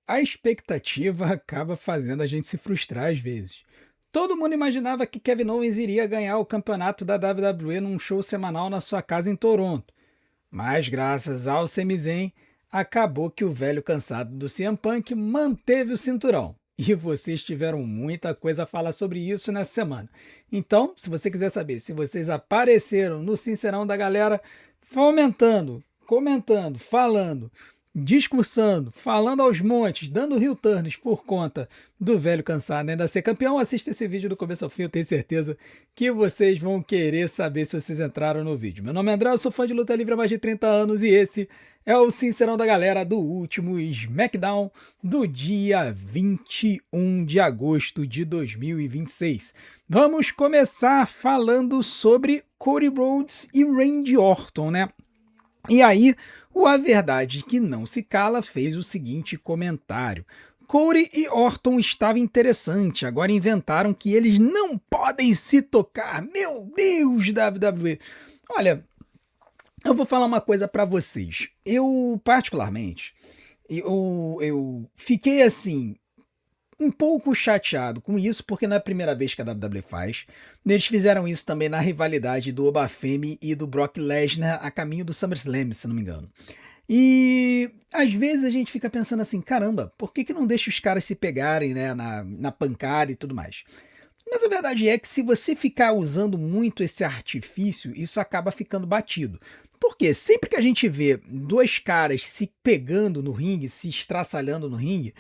A expectativa acaba fazendo a gente se frustrar às vezes. Todo mundo imaginava que Kevin Owens iria ganhar o campeonato da WWE num show semanal na sua casa em Toronto. Mas graças ao Sami Zayn, acabou que o velho cansado do CM Punk manteve o cinturão. E vocês tiveram muita coisa a falar sobre isso nessa semana. Então, se você quiser saber se vocês apareceram no Sincerão da galera, fomentando, comentando, falando, discursando, falando aos montes, dando heel turns por conta do velho cansado ainda ser campeão, assista esse vídeo do começo ao fim, eu tenho certeza que vocês vão querer saber se vocês entraram no vídeo. Meu nome é André, eu sou fã de luta livre há mais de 30 anos e esse é o Sincerão da galera do último SmackDown do dia 21 de agosto de 2026. Vamos começar falando sobre Cody Rhodes e Randy Orton, né? E aí, o A Verdade Que Não Se Cala fez o seguinte comentário. Cody e Orton estava interessante, agora inventaram que eles não podem se tocar. Meu Deus, WWE. Olha, eu vou falar uma coisa pra vocês. Eu, particularmente, eu fiquei assim, um pouco chateado com isso, porque não é a primeira vez que a WWE faz. Eles fizeram isso também na rivalidade do Obafemi e do Brock Lesnar a caminho do SummerSlam, se não me engano. E às vezes a gente fica pensando assim, caramba, por que não deixa os caras se pegarem, né, na pancada e tudo mais? Mas a verdade é que se você ficar usando muito esse artifício, isso acaba ficando batido. Porque sempre que a gente vê dois caras se pegando no ringue, se estraçalhando no ringue,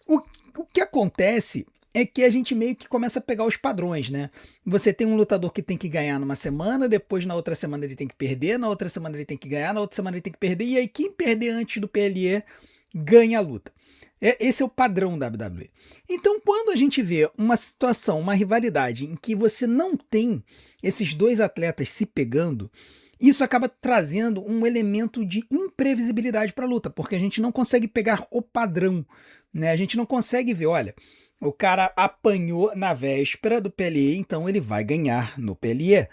o, o que acontece é que a gente meio que começa a pegar os padrões, né? Você tem um lutador que tem que ganhar numa semana, depois na outra semana ele tem que perder, na outra semana ele tem que ganhar, na outra semana ele tem que perder, e aí quem perder antes do PLE ganha a luta. Esse é o padrão da WWE. Então, quando a gente vê uma situação, uma rivalidade em que você não tem esses dois atletas se pegando, isso acaba trazendo um elemento de imprevisibilidade para a luta, porque a gente não consegue pegar o padrão, né? A gente não consegue ver, olha, o cara apanhou na véspera do PLE, então ele vai ganhar no PLE.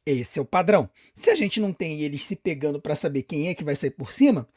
Esse é o padrão. Se a gente não tem eles se pegando para saber quem é que vai sair por cima,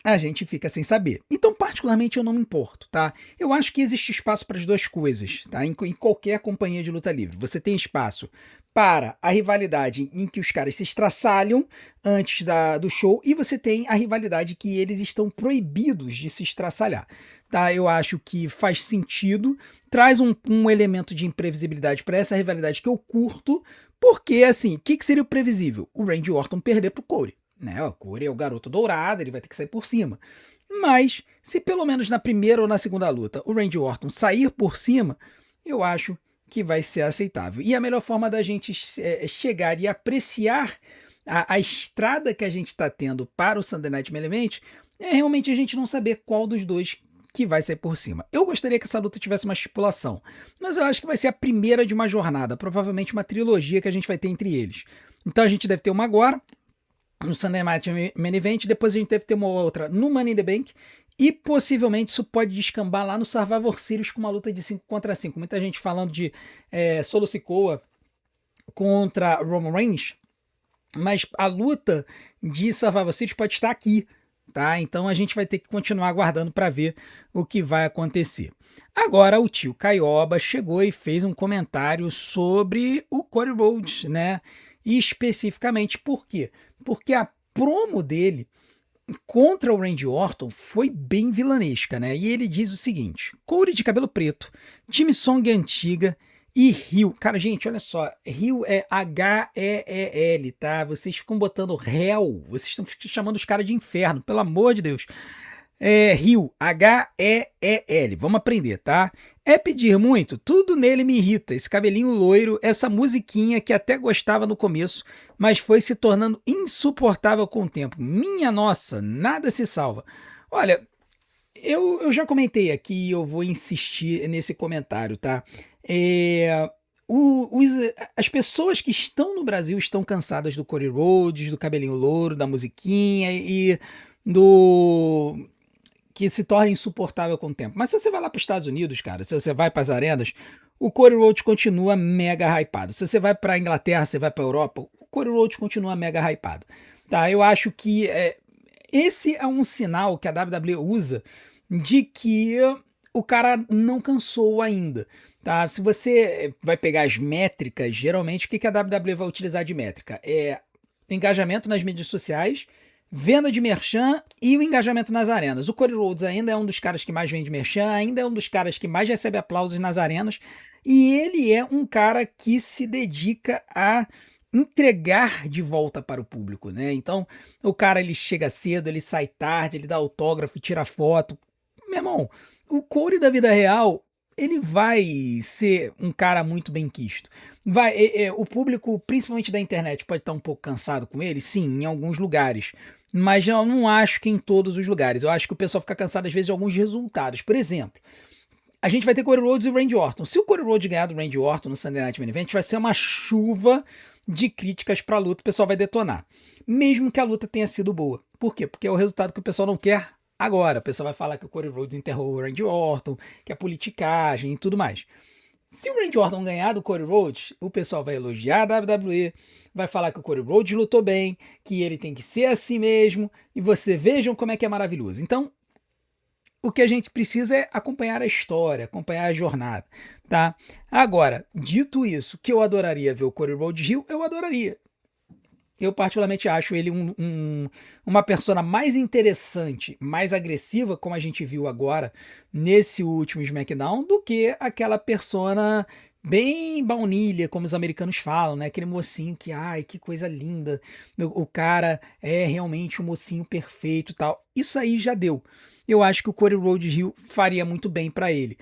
a gente fica sem saber. Então, particularmente, eu não me importo, tá? Eu acho que existe espaço para as duas coisas, tá? Em qualquer companhia de luta livre. Você tem espaço para a rivalidade em que os caras se estraçalham antes do show e você tem a rivalidade que eles estão proibidos de se estraçalhar, tá? Eu acho que faz sentido, traz um elemento de imprevisibilidade para essa rivalidade que eu curto, porque, assim, o que seria o previsível? O Randy Orton perder pro Cody. Né? O Cody é o garoto dourado, ele vai ter que sair por cima. Mas, se pelo menos na primeira ou na segunda luta o Randy Orton sair por cima, eu acho que vai ser aceitável. E a melhor forma da gente chegar e apreciar a estrada que a gente está tendo para o Sunday Night Main Event é realmente a gente não saber qual dos dois que vai sair por cima. Eu gostaria que essa luta tivesse uma estipulação, mas eu acho que vai ser a primeira de uma jornada, provavelmente uma trilogia que a gente vai ter entre eles. Então a gente deve ter uma agora, no Sunday Night Main Event, depois a gente deve ter uma outra no Money in the Bank, e possivelmente isso pode descambar lá no Survivor Series com uma luta de 5 contra 5. Muita gente falando de Solo Sikoa contra Roman Reigns, mas a luta de Survivor Series pode estar aqui, tá? Então a gente vai ter que continuar aguardando para ver o que vai acontecer. Agora o tio Caioba chegou e fez um comentário sobre o Cody Rhodes, né? E especificamente por quê? Porque a promo dele contra o Randy Orton foi bem vilanesca, né? E ele diz o seguinte: Cody de cabelo preto, time Song antiga e Rio. Cara, gente, olha só, Rio é H-E-E-L, tá? Vocês ficam botando Hell, vocês estão chamando os caras de inferno, pelo amor de Deus. Rio, H-E-E-L. Vamos aprender, tá? É pedir muito? Tudo nele me irrita. Esse cabelinho loiro, essa musiquinha que até gostava no começo, mas foi se tornando insuportável com o tempo. Minha nossa, nada se salva. Olha, eu já comentei aqui e eu vou insistir nesse comentário, tá? É, as pessoas que estão no Brasil estão cansadas do Cody Rhodes, do cabelinho louro, da musiquinha e do que se torna insuportável com o tempo. Mas se você vai lá para os Estados Unidos, cara, se você vai para as arenas, o Cody Rhodes continua mega hypado. Se você vai para a Inglaterra, você vai para a Europa, o Cody Rhodes continua mega hypado. Tá, eu acho que esse é um sinal que a WWE usa de que o cara não cansou ainda, tá? Se você vai pegar as métricas, geralmente o que que a WWE vai utilizar de métrica? É engajamento nas mídias sociais, venda de merchan e o engajamento nas arenas. O Cody Rhodes ainda é um dos caras que mais vende merchan, ainda é um dos caras que mais recebe aplausos nas arenas, e ele é um cara que se dedica a entregar de volta para o público, né? Então, o cara ele chega cedo, ele sai tarde, ele dá autógrafo, tira foto. Meu irmão, o Corey da vida real, ele vai ser um cara muito bem quisto. O público, principalmente da internet, pode estar um pouco cansado com ele, sim, em alguns lugares. Mas eu não acho que em todos os lugares. Eu acho que o pessoal fica cansado, às vezes, de alguns resultados. Por exemplo, a gente vai ter Cody Rhodes e Randy Orton. Se o Cody Rhodes ganhar do Randy Orton no Sunday Night Main Event, vai ser uma chuva de críticas pra luta, o pessoal vai detonar. Mesmo que a luta tenha sido boa. Por quê? Porque é o resultado que o pessoal não quer agora. O pessoal vai falar que o Cody Rhodes enterrou o Randy Orton, que é politicagem e tudo mais. Se o Randy Orton ganhar do Cody Rhodes, o pessoal vai elogiar a WWE, vai falar que o Cody Rhodes lutou bem, que ele tem que ser assim mesmo, e você vejam como é que é maravilhoso. Então, o que a gente precisa é acompanhar a história, acompanhar a jornada, tá? Agora, dito isso, que eu adoraria ver o Cody Rhodes Hill, eu adoraria. Eu particularmente acho ele uma persona mais interessante, mais agressiva, como a gente viu agora nesse último SmackDown, do que aquela persona bem baunilha, como os americanos falam, né? Aquele mocinho que, ai, que coisa linda, o cara é realmente um mocinho perfeito e tal. Isso aí já deu. Eu acho que o Cody Rhodes Hill faria muito bem pra ele.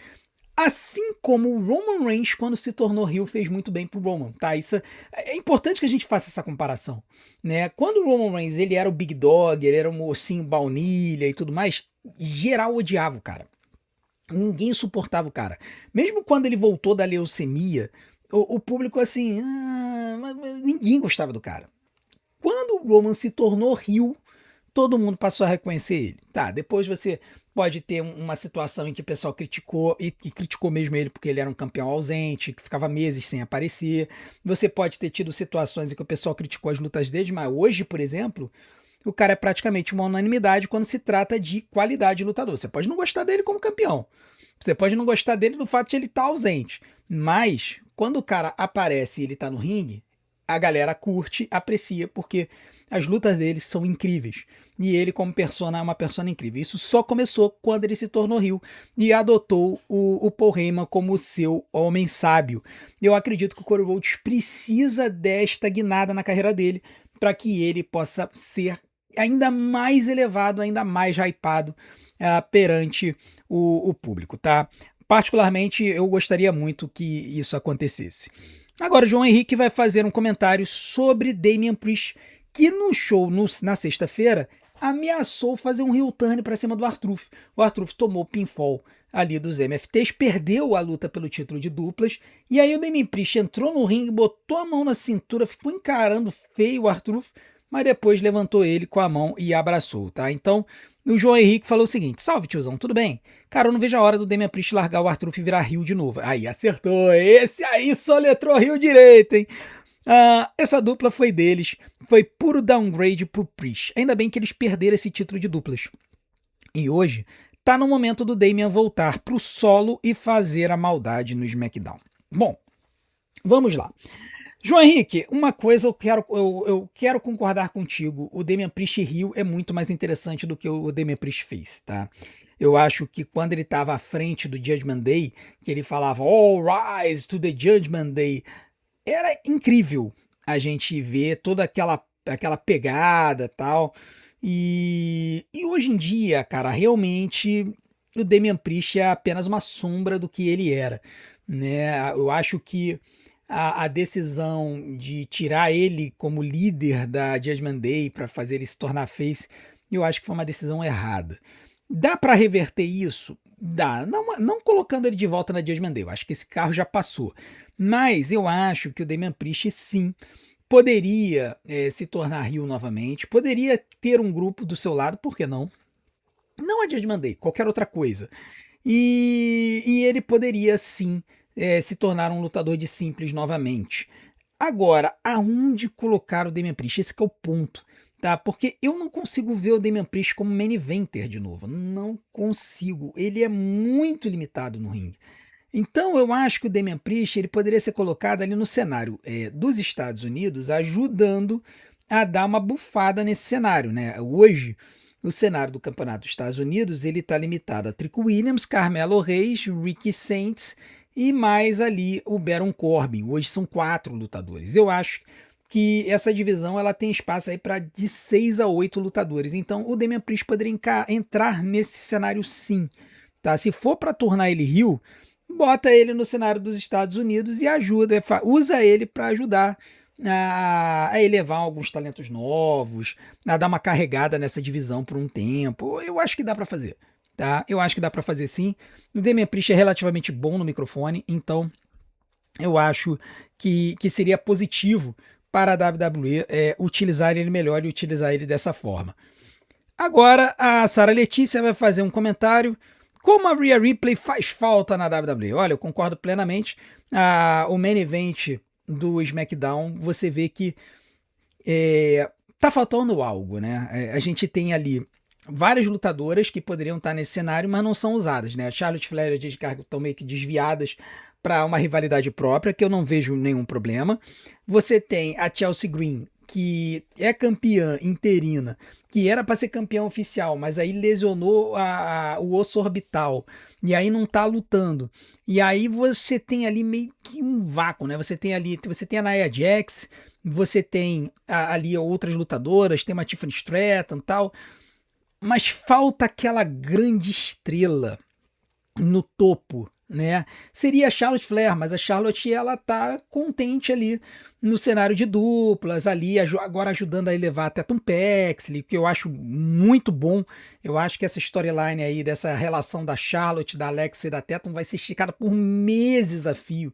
Assim como o Roman Reigns, quando se tornou heel, fez muito bem pro Roman, tá? Isso é importante que a gente faça essa comparação, né? Quando o Roman Reigns, ele era o Big Dog, ele era o mocinho baunilha e tudo mais, geral odiava o cara. Ninguém suportava o cara. Mesmo quando ele voltou da leucemia, o público assim, mas ninguém gostava do cara. Quando o Roman se tornou heel, todo mundo passou a reconhecer ele. Tá, depois você pode ter uma situação em que o pessoal criticou, e que criticou mesmo ele porque ele era um campeão ausente, que ficava meses sem aparecer. Você pode ter tido situações em que o pessoal criticou as lutas dele, mas hoje, por exemplo, o cara é praticamente uma unanimidade quando se trata de qualidade de lutador. Você pode não gostar dele como campeão. Você pode não gostar dele do fato de ele estar ausente. Mas, quando o cara aparece e ele tá no ringue, a galera curte, aprecia, porque as lutas dele são incríveis. E ele, como persona, é uma persona incrível. Isso só começou quando ele se tornou heel e adotou o Paul Heyman como seu homem sábio. Eu acredito que o Cody Rhodes precisa desta guinada na carreira dele para que ele possa ser ainda mais elevado, ainda mais hypado perante o público, tá? Particularmente, eu gostaria muito que isso acontecesse. Agora, o João Henrique vai fazer um comentário sobre Damian Priest, que no show na sexta-feira ameaçou fazer um heel turn para cima do R-Truth. O R-Truth tomou o pinfall ali dos MFTs, perdeu a luta pelo título de duplas, e aí o Damian Priest entrou no ringue, botou a mão na cintura, ficou encarando feio o R-Truth, mas depois levantou ele com a mão e abraçou, tá? Então, o João Henrique falou o seguinte: salve, tiozão, tudo bem? Cara, eu não vejo a hora do Damian Priest largar o R-Truth e virar heel de novo. Aí, acertou. Esse aí soletrou heel direito, hein? Essa dupla foi deles. Foi puro downgrade pro Priest. Ainda bem que eles perderam esse título de duplas. E hoje, tá no momento do Damian voltar pro solo e fazer a maldade no SmackDown. Bom, vamos lá. João Henrique, uma coisa eu quero concordar contigo. O Damian Priest heel é muito mais interessante do que o Damian Priest fez, tá? Eu acho que quando ele estava à frente do Judgment Day, que ele falava All rise to the Judgment Day, era incrível a gente ver toda aquela pegada tal. E hoje em dia, cara, realmente o Damian Priest é apenas uma sombra do que ele era, né? Eu acho que a decisão de tirar ele como líder da Judgment Day para fazer ele se tornar face, eu acho que foi uma decisão errada. Dá para reverter isso? Dá. Não colocando ele de volta na Judgment Day. Eu acho que esse carro já passou. Mas eu acho que o Damian Priest, sim, poderia se tornar heel novamente. Poderia ter um grupo do seu lado, por que não? Não a Judgment Day, qualquer outra coisa. E ele poderia, sim, se tornar um lutador de simples novamente. Agora, aonde colocar o Damian Priest? Esse que é o ponto. tá? Porque eu não consigo ver o Damian Priest como main eventer de novo. Não consigo. Ele é muito limitado no ringue. Então eu acho que o Damian Priest ele poderia ser colocado ali no cenário dos Estados Unidos, ajudando a dar uma bufada nesse cenário, né? Hoje, o cenário do Campeonato dos Estados Unidos ele está limitado a Trick Williams, Carmelo Reis, Ricky Saints e mais ali o Baron Corbin. Hoje são 4 lutadores. Eu acho que essa divisão ela tem espaço aí para de 6 a 8 lutadores. Então o Damian Priest poderia entrar nesse cenário sim. Tá? Se for para tornar ele heel, bota ele no cenário dos Estados Unidos e usa ele para ajudar a elevar alguns talentos novos, a dar uma carregada nessa divisão por um tempo. Eu acho que dá para fazer, tá? Eu acho que dá para fazer sim. O Damian Priest é relativamente bom no microfone, então eu acho que seria positivo para a WWE utilizar ele melhor e utilizar ele dessa forma. Agora a Sarah Letícia vai fazer um comentário. Como a Rhea Ripley faz falta na WWE? Olha, eu concordo plenamente. O main event do SmackDown, você vê que tá faltando algo, né? A gente tem ali várias lutadoras que poderiam estar nesse cenário, mas não são usadas, né? A Charlotte Flair e a Jade Cargill estão meio que desviadas para uma rivalidade própria, que eu não vejo nenhum problema. Você tem a Chelsea Green, que é campeã interina, que era para ser campeã oficial, mas aí lesionou o osso orbital, e aí não tá lutando. E aí você tem ali meio que um vácuo, né? Você tem a Nia Jax, você tem ali outras lutadoras, tem uma Tiffany Stratton e tal, mas falta aquela grande estrela no topo, né? Seria a Charlotte Flair, mas a Charlotte ela tá contente ali no cenário de duplas, ali agora ajudando a elevar a Tatum Paxley, que eu acho muito bom. Eu acho que essa storyline aí dessa relação da Charlotte, da Alexa e da Tatum vai ser esticada por meses a fio,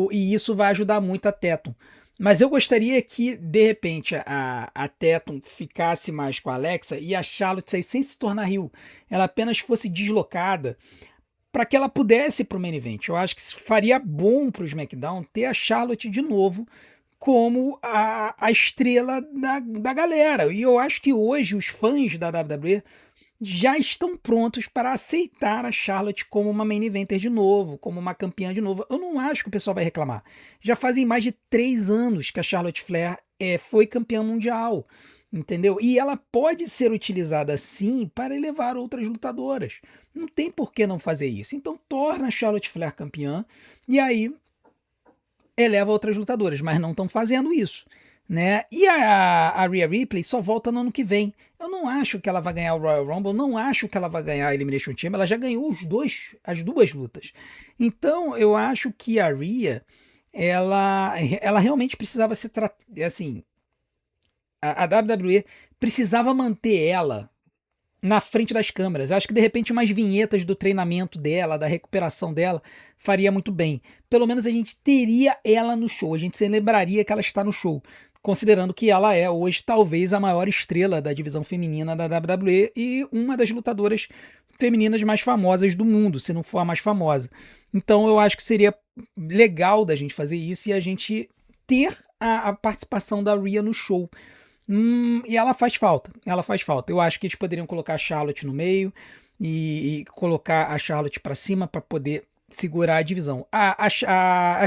e isso vai ajudar muito a Tatum. Mas eu gostaria que, de repente, a Tatum ficasse mais com a Alexa e a Charlotte saísse sem se tornar heel. Ela apenas fosse deslocada para que ela pudesse ir para o main event. Eu acho que faria bom para o SmackDown ter a Charlotte de novo como a estrela da galera. E eu acho que hoje os fãs da WWE já estão prontos para aceitar a Charlotte como uma main eventer de novo, como uma campeã de novo. Eu não acho que o pessoal vai reclamar. Já fazem mais de 3 anos que a Charlotte Flair foi campeã mundial, entendeu? E ela pode ser utilizada sim para elevar outras lutadoras. Não tem por que não fazer isso. Então torna a Charlotte Flair campeã e aí eleva outras lutadoras, mas não estão fazendo isso, né? E a Rhea Ripley só volta no ano que vem. Eu não acho que ela vai ganhar o Royal Rumble, não acho que ela vai ganhar a Elimination Chamber, ela já ganhou as duas lutas. Então eu acho que a Rhea, ela realmente precisava ser assim, a WWE precisava manter ela na frente das câmeras. Acho que de repente umas vinhetas do treinamento dela, da recuperação dela, faria muito bem. Pelo menos a gente teria ela no show, a gente se lembraria que ela está no show, considerando que ela é hoje talvez a maior estrela da divisão feminina da WWE e uma das lutadoras femininas mais famosas do mundo, se não for a mais famosa. Então eu acho que seria legal da gente fazer isso e a gente ter a participação da Rhea no show. E ela faz falta, Eu acho que eles poderiam colocar a Charlotte no meio e colocar a Charlotte pra cima pra poder segurar a divisão. A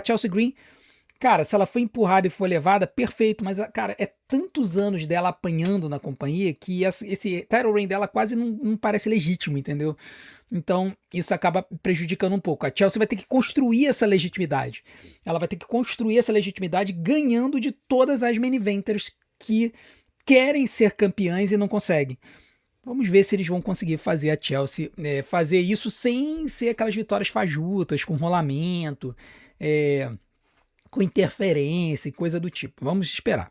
Chelsea Green, cara, se ela foi empurrada e foi levada, perfeito, mas, cara, é tantos anos dela apanhando na companhia que esse title reign dela quase não parece legítimo, entendeu? Então, isso acaba prejudicando um pouco. A Chelsea vai ter que construir essa legitimidade. Ela vai ter que construir essa legitimidade ganhando de todas as main eventers que querem ser campeãs e não conseguem. Vamos ver se eles vão conseguir fazer a Chelsea fazer isso sem ser aquelas vitórias fajutas, com rolamento, com interferência e coisa do tipo. Vamos esperar.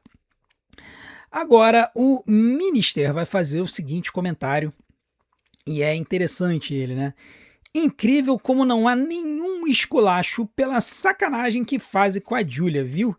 Agora, o Minister vai fazer o seguinte comentário, e é interessante ele, né? Incrível como não há nenhum esculacho pela sacanagem que fazem com a Julia, viu?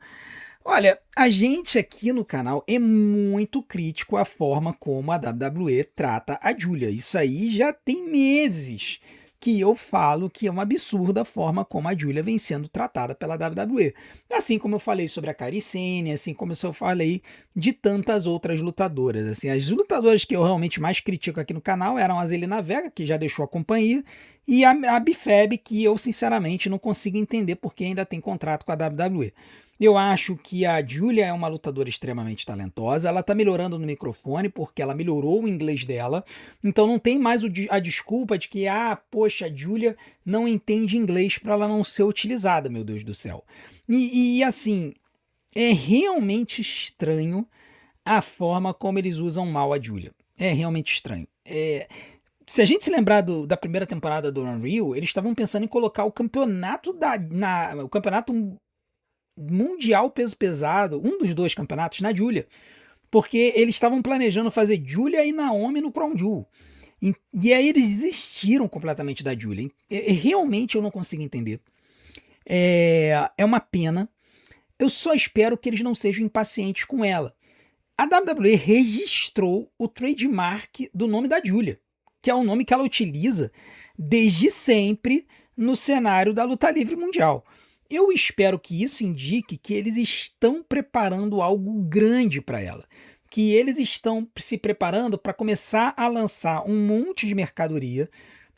Olha, a gente aqui no canal é muito crítico à forma como a WWE trata a Julia. Isso aí já tem meses que eu falo que é uma absurda a forma como a Giulia vem sendo tratada pela WWE. Assim como eu falei sobre a Kairi Sane, assim como eu falei de tantas outras lutadoras. Assim, as lutadoras que eu realmente mais critico aqui no canal eram a Zelina Vega, que já deixou a companhia, e a Bifeb, que eu sinceramente não consigo entender porque ainda tem contrato com a WWE. Eu acho que a Giulia é uma lutadora extremamente talentosa. Ela tá melhorando no microfone porque ela melhorou o inglês dela. Então não tem mais a desculpa de que, poxa, a Giulia não entende inglês para ela não ser utilizada, meu Deus do céu. E assim, é realmente estranho a forma como eles usam mal a Giulia. É realmente estranho. Se a gente se lembrar da primeira temporada do Unreal, eles estavam pensando em colocar o campeonato o campeonato mundial peso pesado, um dos dois campeonatos, na Giulia. Porque eles estavam planejando fazer Giulia e Naomi no Crown Jewel. E aí eles desistiram completamente da Giulia. Realmente eu não consigo entender. É uma pena. Eu só espero que eles não sejam impacientes com ela. A WWE registrou o trademark do nome da Giulia, que é o nome que ela utiliza desde sempre no cenário da luta livre mundial. Eu espero que isso indique que eles estão preparando algo grande para ela, que eles estão se preparando para começar a lançar um monte de mercadoria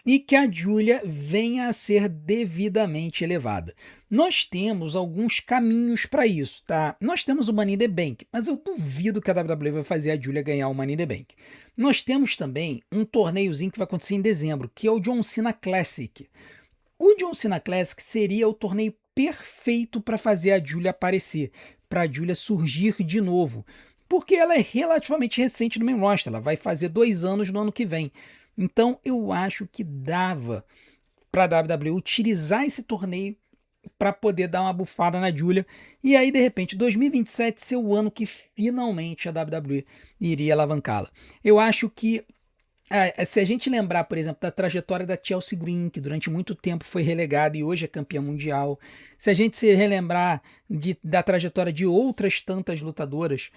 e que a Giulia venha a ser devidamente elevada. Nós temos alguns caminhos para isso, tá? Nós temos o Money in the Bank, mas eu duvido que a WWE vai fazer a Giulia ganhar o Money in the Bank. Nós temos também um torneiozinho que vai acontecer em dezembro, que é o John Cena Classic. O John Cena Classic seria o torneio perfeito para fazer a Giulia aparecer, para a Giulia surgir de novo, porque ela é relativamente recente no main roster, ela vai fazer 2 anos no ano que vem. Então eu acho que dava para a WWE utilizar esse torneio para poder dar uma bufada na Giulia e aí de repente 2027 ser o ano que finalmente a WWE iria alavancá-la. Eu acho que se a gente lembrar, por exemplo, da trajetória da Chelsea Green, que durante muito tempo foi relegada e hoje é campeã mundial, se a gente se relembrar da trajetória de outras tantas lutadoras,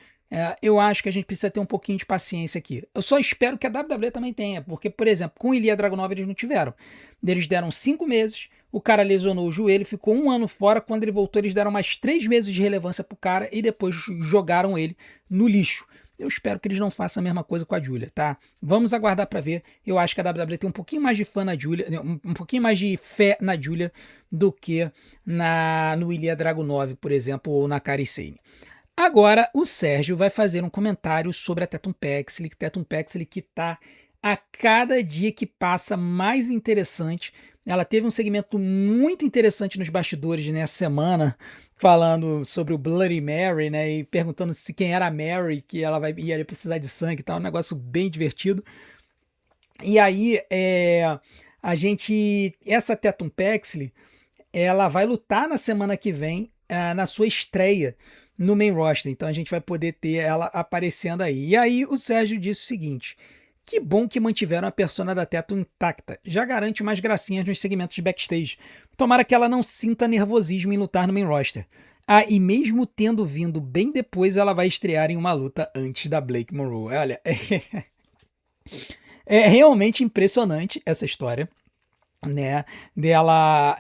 eu acho que a gente precisa ter um pouquinho de paciência aqui. Eu só espero que a WWE também tenha, porque, por exemplo, com Ilya Dragunov eles não tiveram. Eles deram 5 meses, o cara lesionou o joelho, ficou 1 ano fora, quando ele voltou eles deram mais 3 meses de relevância pro cara e depois jogaram ele no lixo. Eu espero que eles não façam a mesma coisa com a Giulia, tá? Vamos aguardar para ver. Eu acho que a WWE tem um pouquinho mais de fã na Giulia, um pouquinho mais de fé na Giulia do que no Ilya Dragunov, por exemplo, ou na Kairi Sane. Agora o Sérgio vai fazer um comentário sobre a Tatum Paxley que tá a cada dia que passa mais interessante. Ela teve um segmento muito interessante nos bastidores nessa semana, falando sobre o Bloody Mary, né? E perguntando se quem era a Mary, que ela ia precisar de sangue e tal. Um negócio bem divertido. E aí, essa Tatum Paxley, ela vai lutar na semana que vem, na sua estreia no main roster. Então a gente vai poder ter ela aparecendo aí. E aí o Sérgio disse o seguinte: que bom que mantiveram a persona da Tatum intacta. Já garante mais gracinhas nos segmentos de backstage. Tomara que ela não sinta nervosismo em lutar no main roster. E mesmo tendo vindo bem depois, ela vai estrear em uma luta antes da Blake Monroe. Olha, é realmente impressionante essa história, né? Dela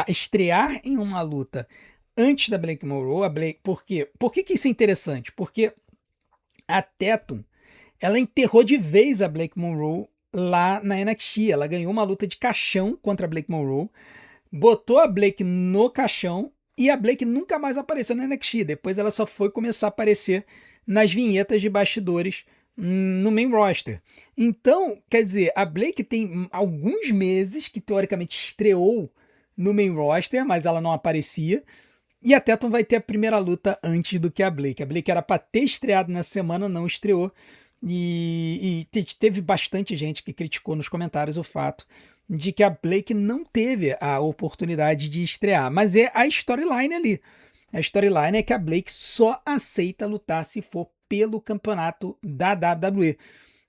estrear em uma luta antes da Blake Monroe. Por quê? Por que isso é interessante? Porque a Tatum, ela enterrou de vez a Blake Monroe lá na NXT. Ela ganhou uma luta de caixão contra a Blake Monroe, botou a Blake no caixão e a Blake nunca mais apareceu na NXT. Depois ela só foi começar a aparecer nas vinhetas de bastidores no main roster. Então, quer dizer, a Blake tem alguns meses que teoricamente estreou no main roster, mas ela não aparecia. E a Tatum vai ter a primeira luta antes do que a Blake. A Blake era para ter estreado nessa semana, não estreou. E teve bastante gente que criticou nos comentários o fato de que a Blake não teve a oportunidade de estrear. Mas é a storyline ali. A storyline é que a Blake só aceita lutar se for pelo campeonato da WWE.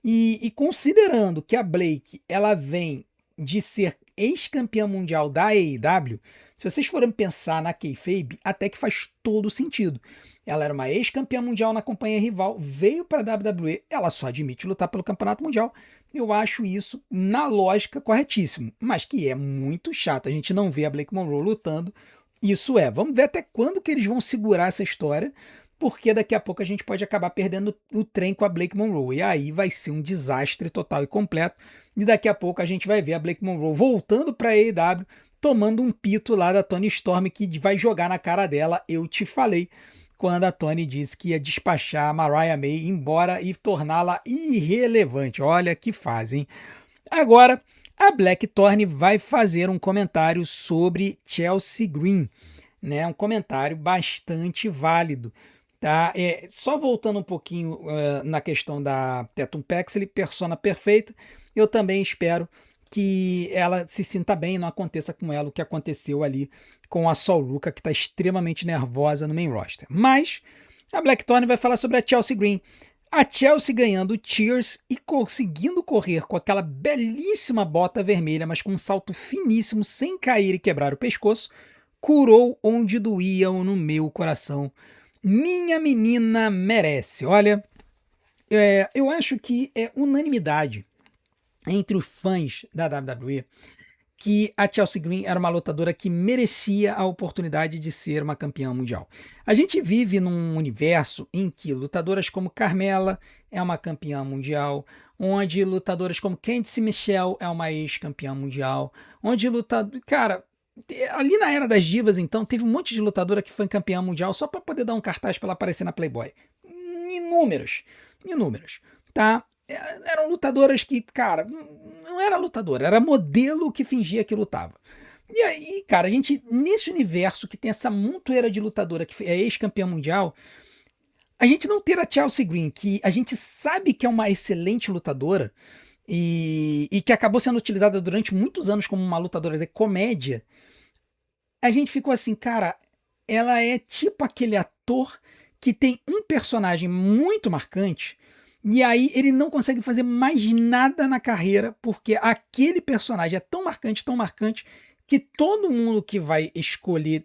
E considerando que a Blake ela vem de ser ex-campeã mundial da AEW, se vocês forem pensar na kayfabe, até que faz todo sentido. Ela era uma ex-campeã mundial na companhia rival, veio para a WWE, ela só admite lutar pelo campeonato mundial, eu acho isso, na lógica, corretíssimo, mas que é muito chato. A gente não vê a Blake Monroe lutando. Isso é. Vamos ver até quando que eles vão segurar essa história, porque daqui a pouco a gente pode acabar perdendo o trem com a Blake Monroe. E aí vai ser um desastre total e completo. E daqui a pouco a gente vai ver a Blake Monroe voltando para a AEW, tomando um pito lá da Toni Storm, que vai jogar na cara dela. Eu te falei quando a Toni disse que ia despachar a Mariah May embora e torná-la irrelevante. Olha que fazem. Agora, a Blackthorn vai fazer um comentário sobre Chelsea Green, né? Um comentário bastante válido. Tá? Só voltando um pouquinho na questão da Tatum Paxley, persona perfeita, eu também espero que ela se sinta bem e não aconteça com ela o que aconteceu ali com a Sol Ruka, que está extremamente nervosa no main roster. Mas a Blackthorn vai falar sobre a Chelsea Green. A Chelsea ganhando Cheers e conseguindo correr com aquela belíssima bota vermelha, mas com um salto finíssimo, sem cair e quebrar o pescoço, curou onde doíam no meu coração. Minha menina merece. Olha, eu acho que é unanimidade entre os fãs da WWE que a Chelsea Green era uma lutadora que merecia a oportunidade de ser uma campeã mundial. A gente vive num universo em que lutadoras como Carmella é uma campeã mundial, onde lutadoras como Candice Michelle é uma ex-campeã mundial, onde lutador, cara, ali na era das divas, então, teve um monte de lutadora que foi campeã mundial só para poder dar um cartaz para ela aparecer na Playboy. Inúmeros, inúmeros, tá? Eram lutadoras que, cara, não era lutadora, era modelo que fingia que lutava. E aí, cara, a gente, nesse universo que tem essa montoeira de lutadora que é ex-campeã mundial, a gente não ter a Chelsea Green, que a gente sabe que é uma excelente lutadora e que acabou sendo utilizada durante muitos anos como uma lutadora de comédia, a gente ficou assim, cara, ela é tipo aquele ator que tem um personagem muito marcante e aí ele não consegue fazer mais nada na carreira porque aquele personagem é tão marcante que todo mundo que vai escolher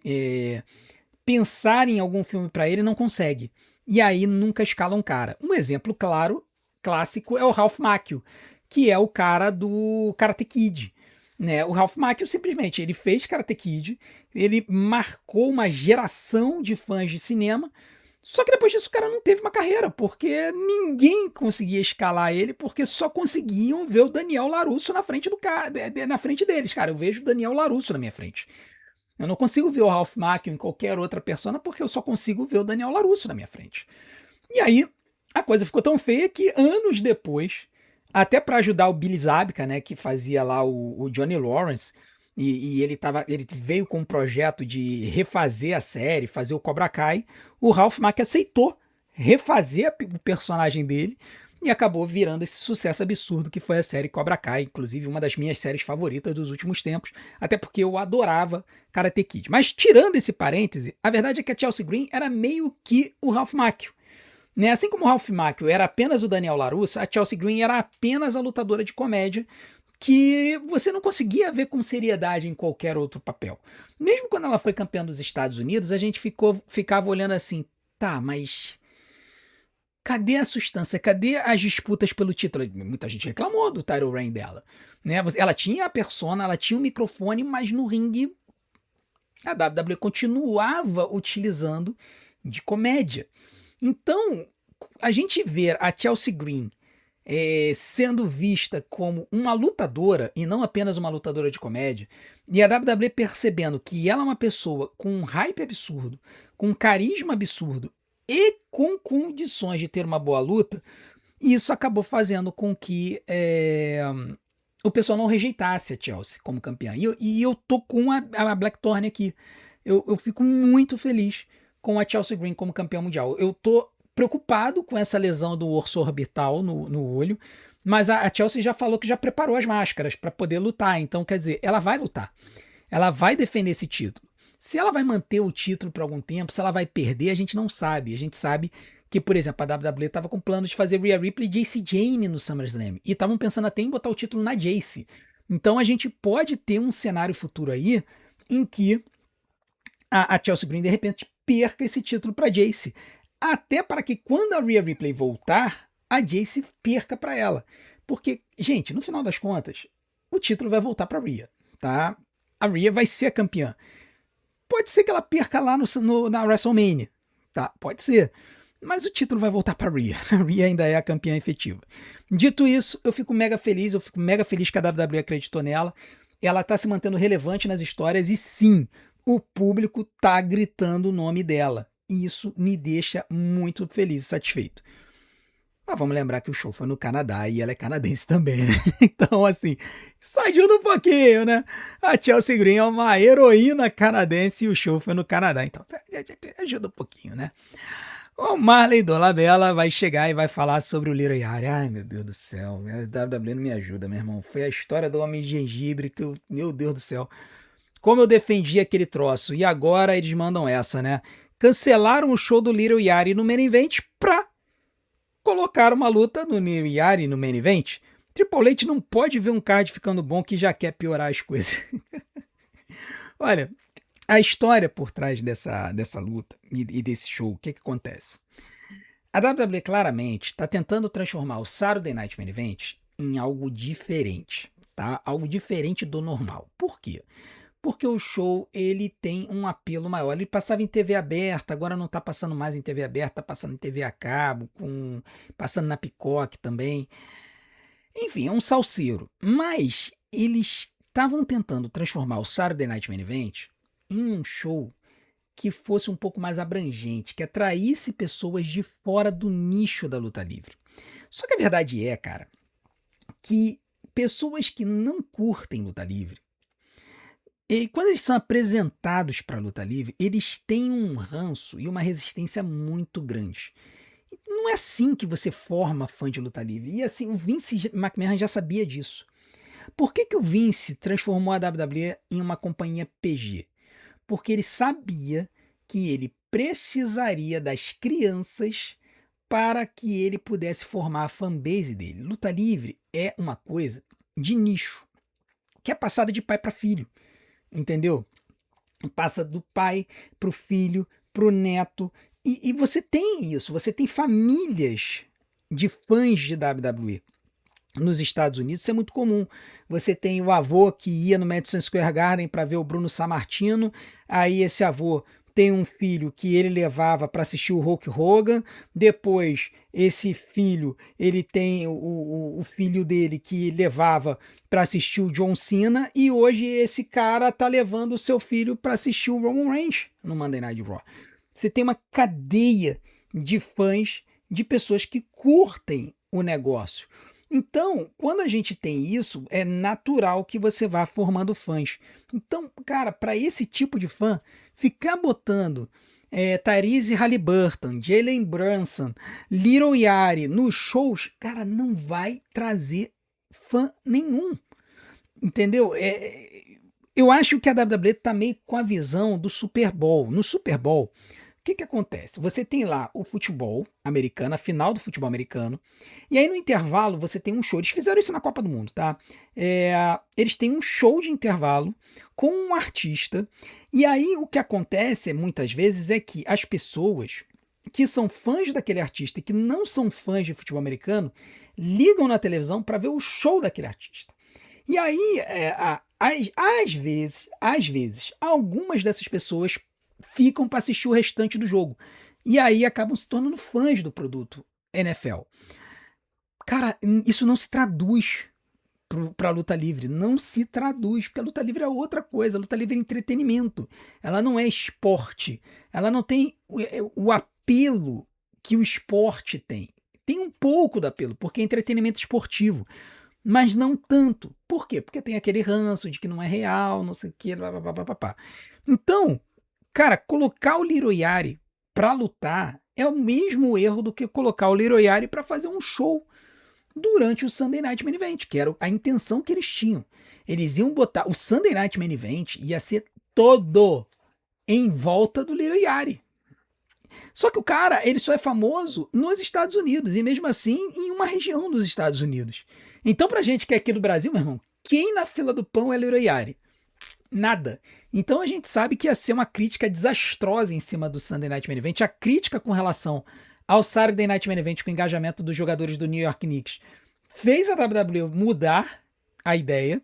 pensar em algum filme para ele não consegue. E aí nunca escala um cara. Um exemplo claro, clássico, é o Ralph Macchio, que é o cara do Karate Kid. Né? O Ralph Macchio simplesmente ele fez Karate Kid, ele marcou uma geração de fãs de cinema, só que depois disso o cara não teve uma carreira, porque ninguém conseguia escalar ele, porque só conseguiam ver o Daniel LaRusso na frente do cara, na frente deles, cara. Eu vejo o Daniel LaRusso na minha frente. Eu não consigo ver o Ralph Macchio em qualquer outra persona, porque eu só consigo ver o Daniel LaRusso na minha frente. E aí a coisa ficou tão feia que anos depois, até para ajudar o Billy Zabka, né, que fazia lá o Johnny Lawrence, e ele veio com um projeto de refazer a série, fazer o Cobra Kai, o Ralph Macchio aceitou refazer o personagem dele e acabou virando esse sucesso absurdo que foi a série Cobra Kai, inclusive uma das minhas séries favoritas dos últimos tempos, até porque eu adorava Karate Kid. Mas tirando esse parêntese, a verdade é que a Chelsea Green era meio que o Ralph Macchio. Né? Assim como o Ralph Macchio era apenas o Daniel LaRusso, a Chelsea Green era apenas a lutadora de comédia que você não conseguia ver com seriedade em qualquer outro papel. Mesmo quando ela foi campeã dos Estados Unidos, a gente ficava olhando assim, tá, mas cadê a substância? Cadê as disputas pelo título? Muita gente reclamou do title reign dela. Né? Ela tinha a persona, ela tinha o microfone, mas no ringue a WWE continuava utilizando de comédia. Então, a gente ver a Chelsea Green sendo vista como uma lutadora e não apenas uma lutadora de comédia, e a WWE percebendo que ela é uma pessoa com um hype absurdo, com um carisma absurdo e com condições de ter uma boa luta, isso acabou fazendo com que o pessoal não rejeitasse a Chelsea como campeã. E eu tô com a Blackthorn aqui. Eu fico muito feliz com a Chelsea Green como campeã mundial. Eu tô preocupado com essa lesão do osso orbital no olho, mas a Chelsea já falou que já preparou as máscaras para poder lutar. Então, quer dizer, ela vai lutar. Ela vai defender esse título. Se ela vai manter o título por algum tempo, se ela vai perder, a gente não sabe. A gente sabe que, por exemplo, a WWE estava com planos de fazer Rhea Ripley e Jacy Jayne no SummerSlam. E estavam pensando até em botar o título na Jacy. Então a gente pode ter um cenário futuro aí em que a Chelsea Green, de repente, perca esse título para Jacy. Até para que quando a Rhea Ripley voltar, a Jacy perca para ela. Porque, gente, no final das contas, o título vai voltar pra Rhea, tá? A Rhea vai ser a campeã. Pode ser que ela perca lá na WrestleMania, tá? Pode ser. Mas o título vai voltar pra Rhea. A Rhea ainda é a campeã efetiva. Dito isso, eu fico mega feliz que a WWE acreditou nela. Ela tá se mantendo relevante nas histórias e sim, o público tá gritando o nome dela. E isso me deixa muito feliz e satisfeito. Mas vamos lembrar que o show foi no Canadá e ela é canadense também, né? Então, assim, isso ajuda um pouquinho, né? A Chelsea Green é uma heroína canadense e o show foi no Canadá. Então, ajuda um pouquinho, né? O Marley Dolabella vai chegar e vai falar sobre o Little Yachty. Ai, meu Deus do céu. A WWE não me ajuda, meu irmão. Foi a história do Homem de Gengibre que eu... Meu Deus do céu. Como eu defendi aquele troço. E agora eles mandam essa, né? Cancelaram o show do Little Yachty no Main Event pra colocar uma luta no Little Yachty no Main Event. Triple H não pode ver um card ficando bom que já quer piorar as coisas. Olha, a história por trás dessa luta e desse show, o que acontece? A WWE claramente está tentando transformar o Saturday Night Main Event em algo diferente, tá? Algo diferente do normal. Por quê? Porque o show ele tem um apelo maior. Ele passava em TV aberta, agora não está passando mais em TV aberta, está passando em TV a cabo, passando na Peacock também. Enfim, é um salseiro. Mas eles estavam tentando transformar o Saturday Night Main Event em um show que fosse um pouco mais abrangente, que atraísse pessoas de fora do nicho da luta livre. Só que a verdade é, cara, que pessoas que não curtem luta livre, e quando eles são apresentados para a luta livre, eles têm um ranço e uma resistência muito grande. Não é assim que você forma fã de luta livre. E assim, o Vince McMahon já sabia disso. Por que o Vince transformou a WWE em uma companhia PG? Porque ele sabia que ele precisaria das crianças para que ele pudesse formar a fanbase dele. Luta livre é uma coisa de nicho, que é passada de pai para filho, entendeu? Passa do pai para o filho, para o neto, e você tem isso, você tem famílias de fãs de WWE. Nos Estados Unidos isso é muito comum. Você tem o avô que ia no Madison Square Garden para ver o Bruno Sammartino, aí esse avô tem um filho que ele levava para assistir o Hulk Hogan, depois esse filho, ele tem o filho dele que levava para assistir o John Cena, e hoje esse cara tá levando o seu filho para assistir o Roman Reigns no Monday Night Raw. Você tem uma cadeia de fãs, de pessoas que curtem o negócio. Então, quando a gente tem isso, é natural que você vá formando fãs. Então, cara, para esse tipo de fã, ficar botando Tyrese Halliburton, Jalen Brunson, Little Yachty nos shows, cara, não vai trazer fã nenhum. Entendeu? Eu acho que a WWE tá meio com a visão do Super Bowl. No Super Bowl, o que acontece? Você tem lá o futebol americano, a final do futebol americano, e aí no intervalo você tem um show. Eles fizeram isso na Copa do Mundo, tá? Eles têm um show de intervalo com um artista, e aí o que acontece muitas vezes é que as pessoas que são fãs daquele artista e que não são fãs de futebol americano ligam na televisão para ver o show daquele artista. E aí, às vezes, algumas dessas pessoas ficam para assistir o restante do jogo. E aí acabam se tornando fãs do produto NFL. Cara, isso não se traduz para a luta livre. Não se traduz, porque a luta livre é outra coisa. A luta livre é entretenimento. Ela não é esporte. Ela não tem o apelo que o esporte tem. Tem um pouco do apelo, porque é entretenimento esportivo. Mas não tanto. Por quê? Porque tem aquele ranço de que não é real, não sei o que, papapá. Então, cara, colocar o Little Yachty pra lutar é o mesmo erro do que colocar o Little Yachty pra fazer um show durante o Sunday Night Main Event, que era a intenção que eles tinham. Eles iam botar... O Sunday Night Main Event ia ser todo em volta do Little Yachty. Só que o cara, ele só é famoso nos Estados Unidos, e mesmo assim em uma região dos Estados Unidos. Então pra gente que é aqui do Brasil, meu irmão, quem na fila do pão é Little Yachty? Nada. Então a gente sabe que ia ser uma crítica desastrosa em cima do Sunday Night Main Event. A crítica com relação ao Saturday Night Main Event com o engajamento dos jogadores do New York Knicks fez a WWE mudar a ideia,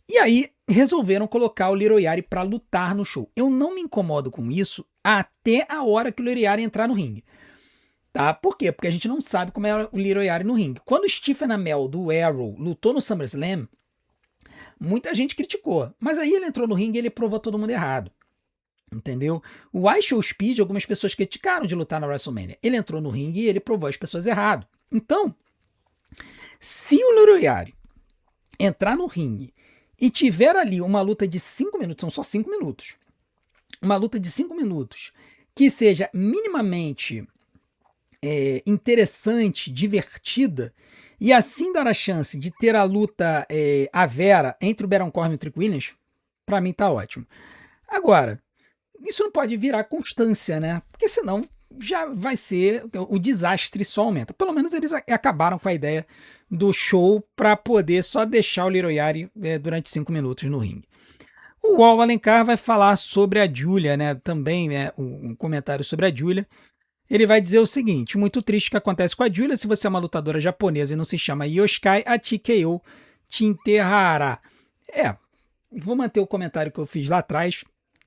e aí resolveram colocar o Little Yachty para lutar no show. Eu não me incomodo com isso até a hora que o Little Yachty entrar no ringue. Tá? Por quê? Porque a gente não sabe como é o Little Yachty no ringue. Quando o Stephen Amell, do Arrow, lutou no SummerSlam, muita gente criticou. Mas aí ele entrou no ringue e ele provou todo mundo errado. Entendeu? O iShow Speed, algumas pessoas criticaram de lutar na WrestleMania. Ele entrou no ringue e ele provou as pessoas errado. Então, se o Little Yachty entrar no ringue e tiver ali uma luta de 5 minutos, são só 5 minutos, uma luta de 5 minutos que seja minimamente interessante, divertida, e assim dar a chance de ter a luta a Vera entre o Baron Corbin e o Trick Williams, pra mim tá ótimo. Agora, isso não pode virar constância, né? Porque senão já vai ser, o desastre só aumenta. Pelo menos eles acabaram com a ideia do show para poder só deixar o Little Yachty durante 5 minutos no ringue. O Al Alencar vai falar sobre a Julia, né? Também, né, um comentário sobre a Julia. Ele vai dizer o seguinte: muito triste o que acontece com a Julia. Se você é uma lutadora japonesa e não se chama Yoshikai, a TKO te enterrará. Vou manter o comentário que eu fiz lá atrás,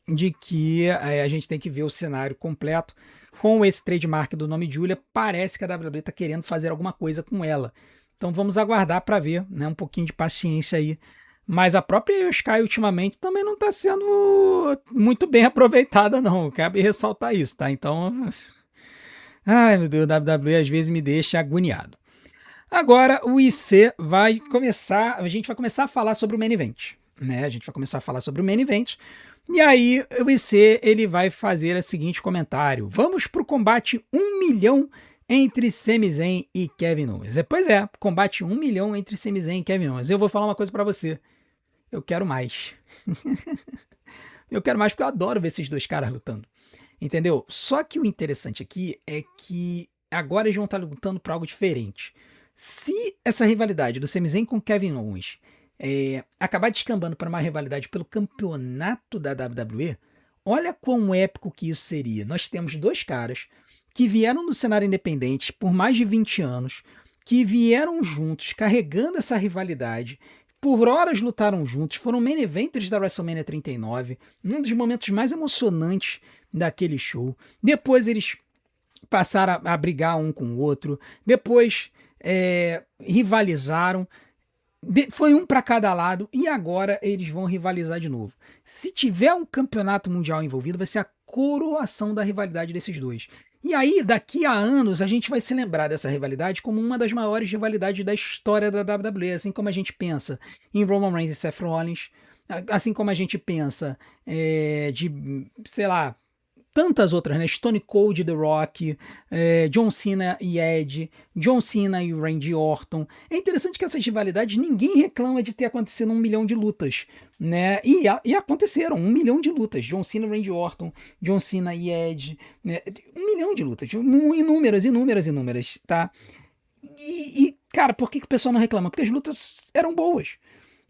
de que a gente tem que ver o cenário completo. Com esse trademark do nome Julia, parece que a WWE está querendo fazer alguma coisa com ela. Então vamos aguardar para ver, né? Um pouquinho de paciência aí. Mas a própria Sky ultimamente também não está sendo muito bem aproveitada, não. Cabe ressaltar isso, tá? Então, ai meu Deus, o WWE às vezes me deixa agoniado. Agora o IC vai começar, a gente vai começar a falar sobre o Main Event, né? A gente vai começar a falar sobre o Main Event. E aí o IC ele vai fazer o seguinte comentário: vamos pro combate 1 milhão entre Sami Zayn e Kevin Owens. Pois é, combate 1 milhão entre Sami Zayn e Kevin Owens. Eu vou falar uma coisa pra você. Eu quero mais. Eu quero mais porque eu adoro ver esses dois caras lutando. Entendeu? Só que o interessante aqui é que agora eles vão estar lutando por algo diferente. Se essa rivalidade do Sami Zayn com Kevin Owens acabar descambando para uma rivalidade pelo campeonato da WWE, olha quão épico que isso seria. Nós temos dois caras que vieram do cenário independente por mais de 20 anos, que vieram juntos carregando essa rivalidade, por horas lutaram juntos, foram main eventers da WrestleMania 39, um dos momentos mais emocionantes daquele show. Depois eles passaram a brigar um com o outro, depois rivalizaram, foi um para cada lado e agora eles vão rivalizar de novo. Se tiver um campeonato mundial envolvido, vai ser a coroação da rivalidade desses dois. E aí, daqui a anos, a gente vai se lembrar dessa rivalidade como uma das maiores rivalidades da história da WWE, assim como a gente pensa em Roman Reigns e Seth Rollins, assim como a gente pensa de, sei lá, tantas outras, né? Stone Cold e The Rock, John Cena e Edge, John Cena e Randy Orton. É interessante que essas rivalidades ninguém reclama de ter acontecido 1 milhão de lutas, né? E aconteceram 1 milhão de lutas. John Cena e Randy Orton, John Cena e Edge, né? 1 milhão de lutas, inúmeras, tá? Cara, por que o pessoal não reclama? Porque as lutas eram boas.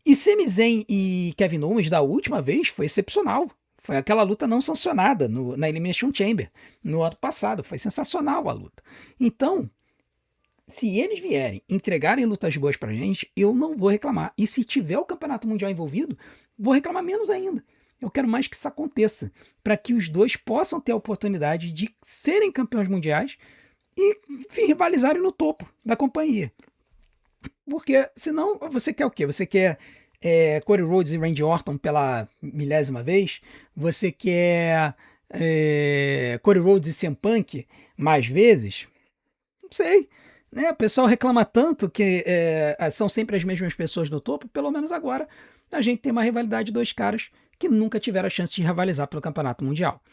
E Sami Zayn e Kevin Owens da última vez foi excepcional. Foi aquela luta não sancionada na Elimination Chamber no ano passado. Foi sensacional a luta. Então, se eles vierem entregarem lutas boas pra gente, eu não vou reclamar. E se tiver o Campeonato Mundial envolvido, vou reclamar menos ainda. Eu quero mais que isso aconteça, para que os dois possam ter a oportunidade de serem campeões mundiais e rivalizarem no topo da companhia. Porque senão você quer o quê? Você quer Cody Rhodes e Randy Orton pela 1000ª vez? Você quer Cody Rhodes e CM Punk mais vezes? Não sei. Né? O pessoal reclama tanto que são sempre as mesmas pessoas no topo. Pelo menos agora a gente tem uma rivalidade de dois caras que nunca tiveram a chance de rivalizar pelo Campeonato Mundial.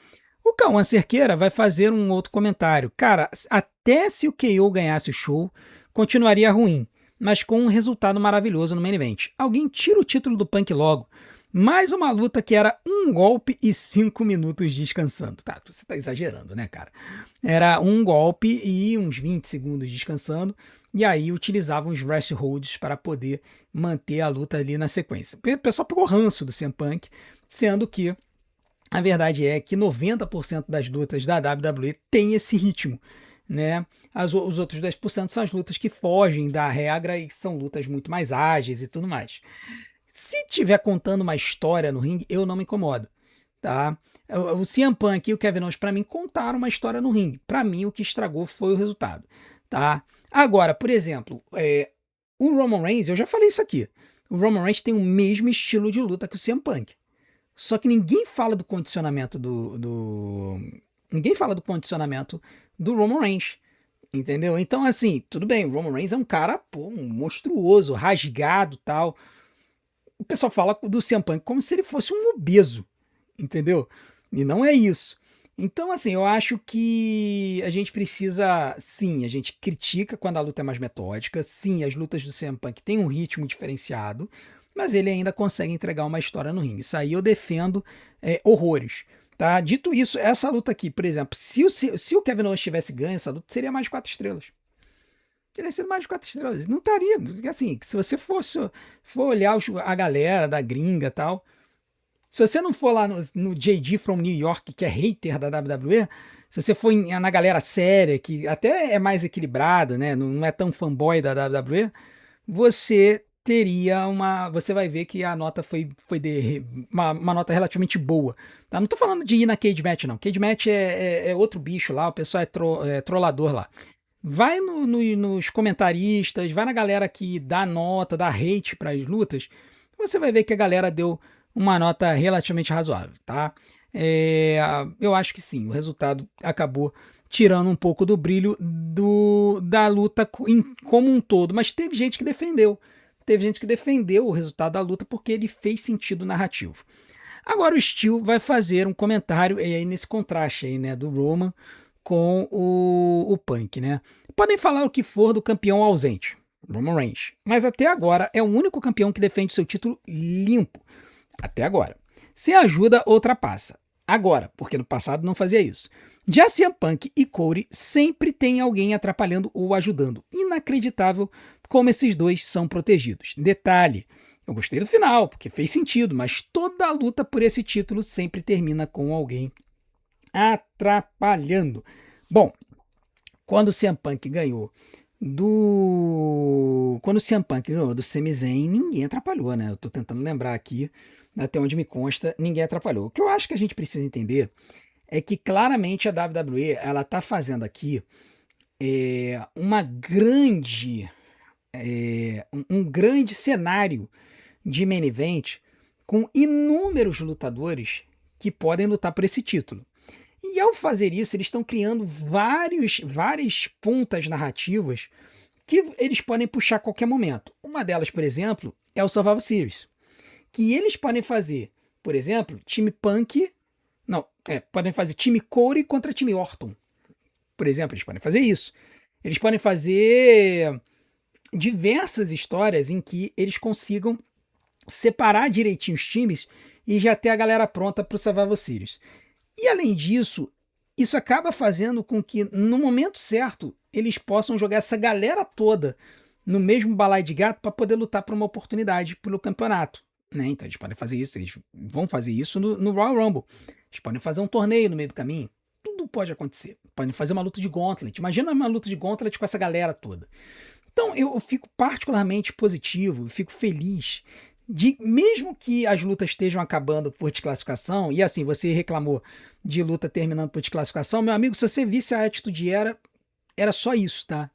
O Cauã Cerqueira vai fazer um outro comentário. Cara, até se o KO ganhasse o show, continuaria ruim, mas com um resultado maravilhoso no main event. Alguém tira o título do Punk logo. Mais uma luta que era um golpe e 5 minutos descansando. Tá, você tá exagerando, né, cara? Era um golpe e uns 20 segundos descansando. E aí utilizavam os rest holds para poder manter a luta ali na sequência. O pessoal pegou ranço do CM Punk, sendo que a verdade é que 90% das lutas da WWE tem esse ritmo. né? Os outros 10% são as lutas que fogem da regra e são lutas muito mais ágeis e tudo mais. Se tiver contando uma história no ringue, eu não me incomodo, tá? O CM Punk e o Kevin Owens, pra mim, contaram uma história no ringue. Pra mim, o que estragou foi o resultado, tá? Agora, por exemplo, o Roman Reigns, eu já falei isso aqui. O Roman Reigns tem o mesmo estilo de luta que o CM Punk. Só que ninguém fala do condicionamento ninguém fala do condicionamento do Roman Reigns. Entendeu? Então, assim, tudo bem, o Roman Reigns é um cara, pô, um monstruoso, rasgado tal. O pessoal fala do CM Punk como se ele fosse um obeso, entendeu? E não é isso. Então, assim, eu acho que a gente precisa, sim, a gente critica quando a luta é mais metódica, sim, as lutas do CM Punk têm um ritmo diferenciado, mas ele ainda consegue entregar uma história no ringue. Isso aí eu defendo horrores. Tá? Dito isso, essa luta aqui, por exemplo, se o Kevin Owens tivesse ganho essa luta, seria mais de 4 estrelas. Teria sido mais de 4 estrelas. Não estaria. Assim, se você for olhar a galera da gringa e tal, se você não for lá no JD from New York, que é hater da WWE, se você for na galera séria, que até é mais equilibrada, né? Não é tão fanboy da WWE, você teria uma. Você vai ver que a nota foi uma nota relativamente boa. Tá? Não tô falando de ir na Cage Match, não. Cage Match é outro bicho lá, o pessoal é trollador lá. Vai nos comentaristas, vai na galera que dá nota, dá hate para as lutas, você vai ver que a galera deu uma nota relativamente razoável, tá? Eu acho que sim, o resultado acabou tirando um pouco do brilho da luta como um todo, mas teve gente que defendeu. Teve gente que defendeu o resultado da luta porque ele fez sentido narrativo. Agora o Steel vai fazer um comentário aí nesse contraste aí, né, do Roman com o Punk, né? Podem falar o que for do campeão ausente, Roman Reigns, mas até agora é o único campeão que defende seu título limpo. Até agora. Se ajuda, ultrapassa. Agora, porque no passado não fazia isso. Já CM Punk e Cody sempre tem alguém atrapalhando ou ajudando. Inacreditável como esses dois são protegidos. Detalhe, eu gostei do final, porque fez sentido, mas toda a luta por esse título sempre termina com alguém atrapalhando. Bom, quando o CM Punk ganhou quando o CM Punk ganhou do Sami Zayn, ninguém atrapalhou, né? Eu tô tentando lembrar aqui, até onde me consta, ninguém atrapalhou. O que eu acho que a gente precisa entender é que claramente a WWE ela tá fazendo aqui uma grande um grande cenário de main event com inúmeros lutadores que podem lutar por esse título. E ao fazer isso, eles estão criando várias pontas narrativas que eles podem puxar a qualquer momento. Uma delas, por exemplo, é o Survival Series, que eles podem fazer, por exemplo, time Punk, não, podem fazer time Cody contra time Orton, por exemplo, eles podem fazer isso. Eles podem fazer diversas histórias em que eles consigam separar direitinho os times e já ter a galera pronta para o Survival Series. E além disso, isso acaba fazendo com que no momento certo eles possam jogar essa galera toda no mesmo balaio de gato para poder lutar por uma oportunidade pelo campeonato. Né? Então eles podem fazer isso, eles vão fazer isso no Royal Rumble. Eles podem fazer um torneio no meio do caminho. Tudo pode acontecer. Podem fazer uma luta de Gauntlet. Imagina uma luta de Gauntlet com essa galera toda. Então eu fico particularmente positivo, eu fico feliz mesmo que as lutas estejam acabando por desclassificação, e assim, você reclamou de luta terminando por desclassificação, meu amigo, se você visse a atitude era só isso, tá?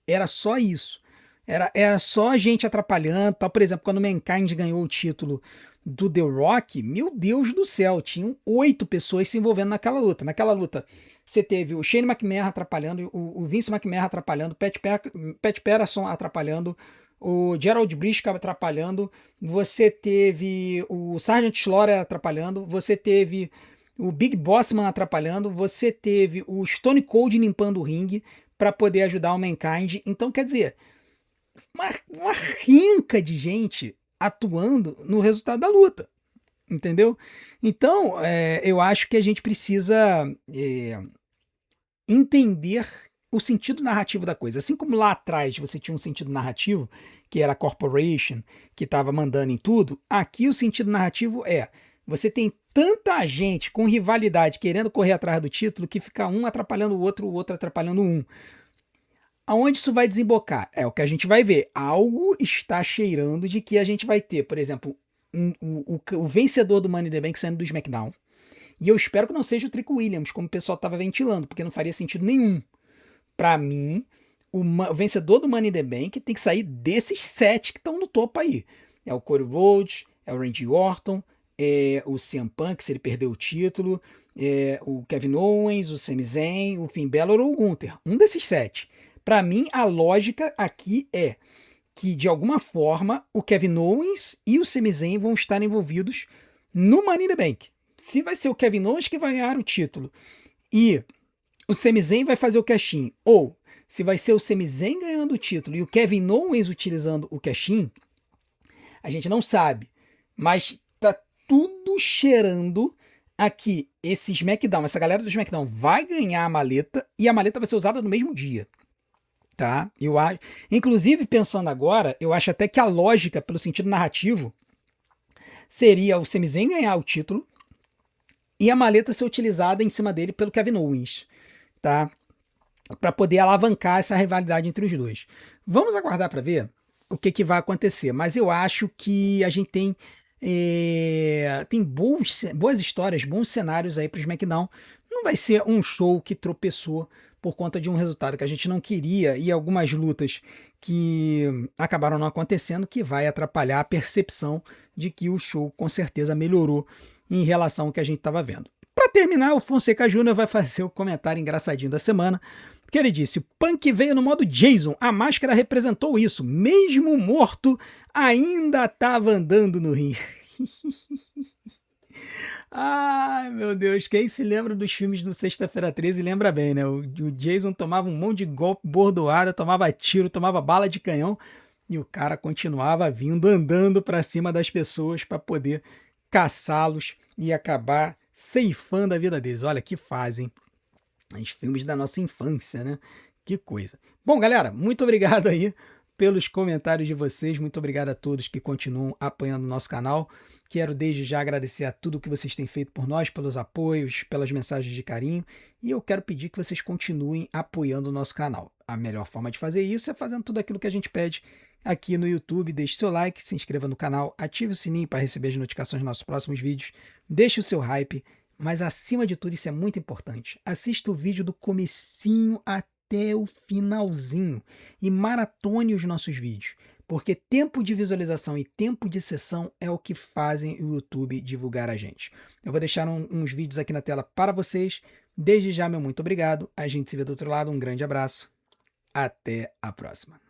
Era só isso. Era só a gente atrapalhando, tá? Por exemplo, quando o Mankind ganhou o título do The Rock, meu Deus do céu, tinham 8 pessoas se envolvendo naquela luta. Naquela luta, você teve o Shane McMahon atrapalhando, o Vince McMahon atrapalhando, Pat Patterson atrapalhando, o Gerald Briscoe atrapalhando, você teve o Sergeant Slaughter atrapalhando, você teve o Big Bossman atrapalhando, você teve o Stone Cold limpando o ringue para poder ajudar o Mankind. Então, quer dizer, uma rinca de gente atuando no resultado da luta, entendeu? Então, eu acho que a gente precisa entender o sentido narrativo da coisa. Assim como lá atrás você tinha um sentido narrativo, que era a Corporation, que estava mandando em tudo, aqui o sentido narrativo você tem tanta gente com rivalidade querendo correr atrás do título que fica um atrapalhando o outro atrapalhando um. Aonde isso vai desembocar? É o que a gente vai ver. Algo está cheirando de que a gente vai ter, por exemplo, o vencedor do Money in the Bank saindo do SmackDown. E eu espero que não seja o Trick Williams, como o pessoal estava ventilando, porque não faria sentido nenhum. Para mim, o vencedor do Money in the Bank tem que sair desses 7 que estão no topo aí. É o Cody Rhodes, é o Randy Orton, é o CM Punk, se ele perder o título, é o Kevin Owens, o Sami Zayn, o Finn Balor ou o Gunther. Um desses 7. Para mim, a lógica aqui é que, de alguma forma, o Kevin Owens e o Sami Zayn vão estar envolvidos no Money in the Bank. Se vai ser o Kevin Owens que vai ganhar o título e o Sami Zayn vai fazer o cash-in, ou se vai ser o Sami Zayn ganhando o título e o Kevin Owens utilizando o cash-in, a gente não sabe. Mas tá tudo cheirando aqui. Esse SmackDown, essa galera do SmackDown vai ganhar a maleta e a maleta vai ser usada no mesmo dia. Tá? Eu acho, inclusive pensando agora, eu acho até que a lógica, pelo sentido narrativo, seria o Sami Zayn ganhar o título e a maleta ser utilizada em cima dele pelo Kevin Owens, tá? Para poder alavancar essa rivalidade entre os dois. Vamos aguardar para ver o que vai acontecer, mas eu acho que a gente tem boas histórias, bons cenários aí para o SmackDown. Não vai ser um show que tropeçou por conta de um resultado que a gente não queria e algumas lutas que acabaram não acontecendo, que vai atrapalhar a percepção de que o show com certeza melhorou em relação ao que a gente estava vendo. Para terminar, o Fonseca Júnior vai fazer o comentário engraçadinho da semana, que ele disse: Punk veio no modo Jason, a máscara representou isso, mesmo morto, ainda estava andando no ringue. Ai, meu Deus, quem se lembra dos filmes do Sexta-feira 13 lembra bem, né? O Jason tomava um monte de golpe, bordoada, tomava tiro, tomava bala de canhão e o cara continuava vindo, andando para cima das pessoas para poder caçá-los e acabar ceifando a vida deles. Olha que fazem os filmes da nossa infância, né? Que coisa. Bom, galera, muito obrigado aí pelos comentários de vocês. Muito obrigado a todos que continuam apoiando o nosso canal. Quero desde já agradecer a tudo que vocês têm feito por nós, pelos apoios, pelas mensagens de carinho. E eu quero pedir que vocês continuem apoiando o nosso canal. A melhor forma de fazer isso é fazendo tudo aquilo que a gente pede aqui no YouTube. Deixe seu like, se inscreva no canal, ative o sininho para receber as notificações dos nossos próximos vídeos. Deixe o seu hype, mas acima de tudo, isso é muito importante. Assista o vídeo do comecinho até o finalzinho e maratone os nossos vídeos. Porque tempo de visualização e tempo de sessão é o que fazem o YouTube divulgar a gente. Eu vou deixar uns vídeos aqui na tela para vocês. Desde já, meu muito obrigado. A gente se vê do outro lado. Um grande abraço. Até a próxima.